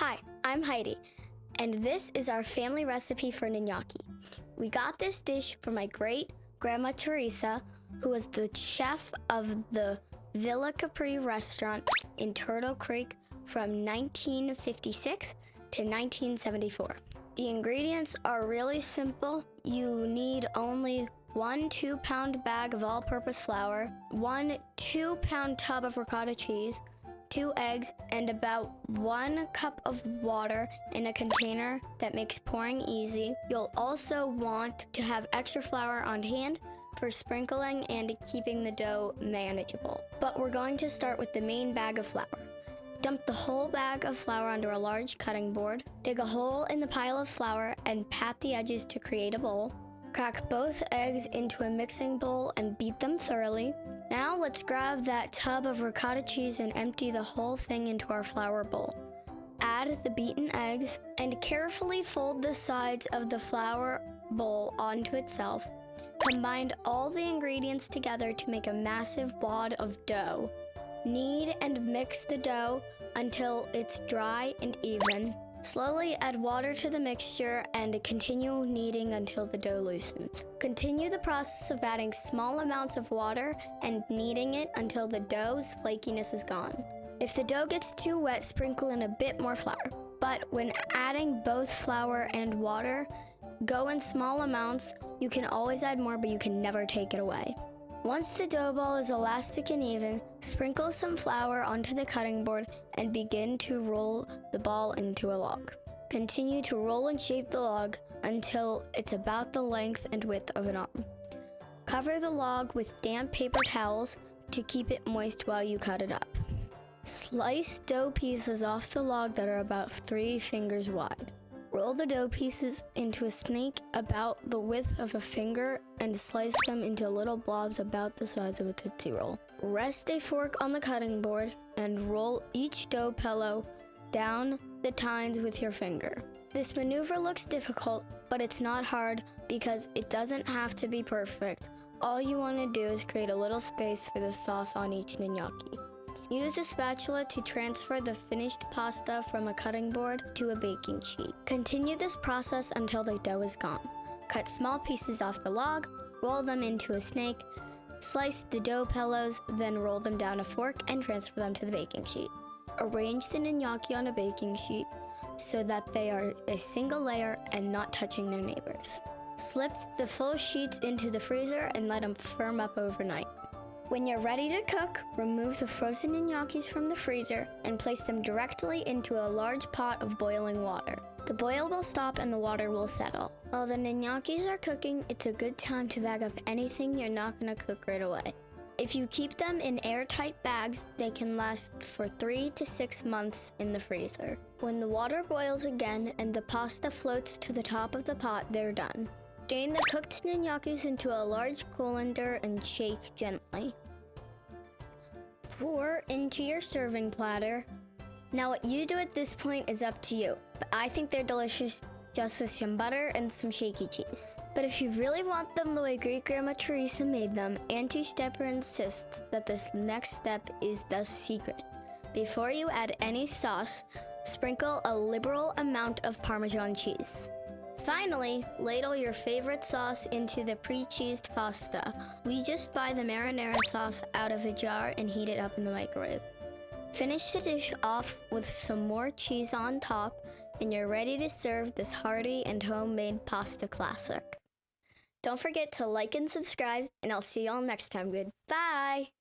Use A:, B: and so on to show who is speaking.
A: Hi, I'm Heidi, and this is our family recipe for gnocchi. We got this dish from my great-grandma Teresa, who was the chef of the Villa Capri restaurant in Turtle Creek from 1956 to 1974. The ingredients are really simple. You need only 1 2-pound bag of all-purpose flour, 1 2-pound tub of ricotta cheese, 2 eggs, and about 1 cup of water in a container that makes pouring easy. You'll also want to have extra flour on hand for sprinkling and keeping the dough manageable. But we're going to start with the main bag of flour. Dump the whole bag of flour onto a large cutting board. Dig a hole in the pile of flour and pat the edges to create a bowl. Crack both eggs into a mixing bowl and beat them thoroughly. Now let's grab that tub of ricotta cheese and empty the whole thing into our flour bowl. Add the beaten eggs and carefully fold the sides of the flour bowl onto itself. Combine all the ingredients together to make a massive wad of dough. Knead and mix the dough until it's dry and even. Slowly add water to the mixture and continue kneading until the dough loosens. Continue the process of adding small amounts of water and kneading it until the dough's flakiness is gone. If the dough gets too wet, sprinkle in a bit more flour. But when adding both flour and water, go in small amounts. You can always add more, but you can never take it away. Once the dough ball is elastic and even, sprinkle some flour onto the cutting board and begin to roll the ball into a log. Continue to roll and shape the log until it's about the length and width of an arm. Cover the log with damp paper towels to keep it moist while you cut it up. Slice dough pieces off the log that are about 3 fingers wide. Roll the dough pieces into a snake about the width of a finger and slice them into little blobs about the size of a Tootsie Roll. Rest a fork on the cutting board and roll each dough pillow down the tines with your finger. This maneuver looks difficult, but it's not hard because it doesn't have to be perfect. All you want to do is create a little space for the sauce on each gnocchi. Use a spatula to transfer the finished pasta from a cutting board to a baking sheet. Continue this process until the dough is gone. Cut small pieces off the log, roll them into a snake, slice the dough pillows, then roll them down a fork and transfer them to the baking sheet. Arrange the gnocchi on a baking sheet so that they are a single layer and not touching their neighbors. Slip the full sheets into the freezer and let them firm up overnight. When you're ready to cook, remove the frozen gnocchis from the freezer and place them directly into a large pot of boiling water. The boil will stop and the water will settle. While the gnocchis are cooking, it's a good time to bag up anything you're not going to cook right away. If you keep them in airtight bags, they can last for 3 to 6 months in the freezer. When the water boils again and the pasta floats to the top of the pot, they're done. Drain the cooked gnocchis into a large colander and shake gently. Pour into your serving platter. Now what you do at this point is up to you, but I think they're delicious just with some butter and some shaky cheese. But if you really want them the way great-grandma Teresa made them, Auntie Stepper insists that this next step is the secret. Before you add any sauce, sprinkle a liberal amount of Parmesan cheese. Finally, ladle your favorite sauce into the pre-cheesed pasta. We just buy the marinara sauce out of a jar and heat it up in the microwave. Finish the dish off with some more cheese on top, and you're ready to serve this hearty and homemade pasta classic. Don't forget to like and subscribe, and I'll see you all next time. Goodbye!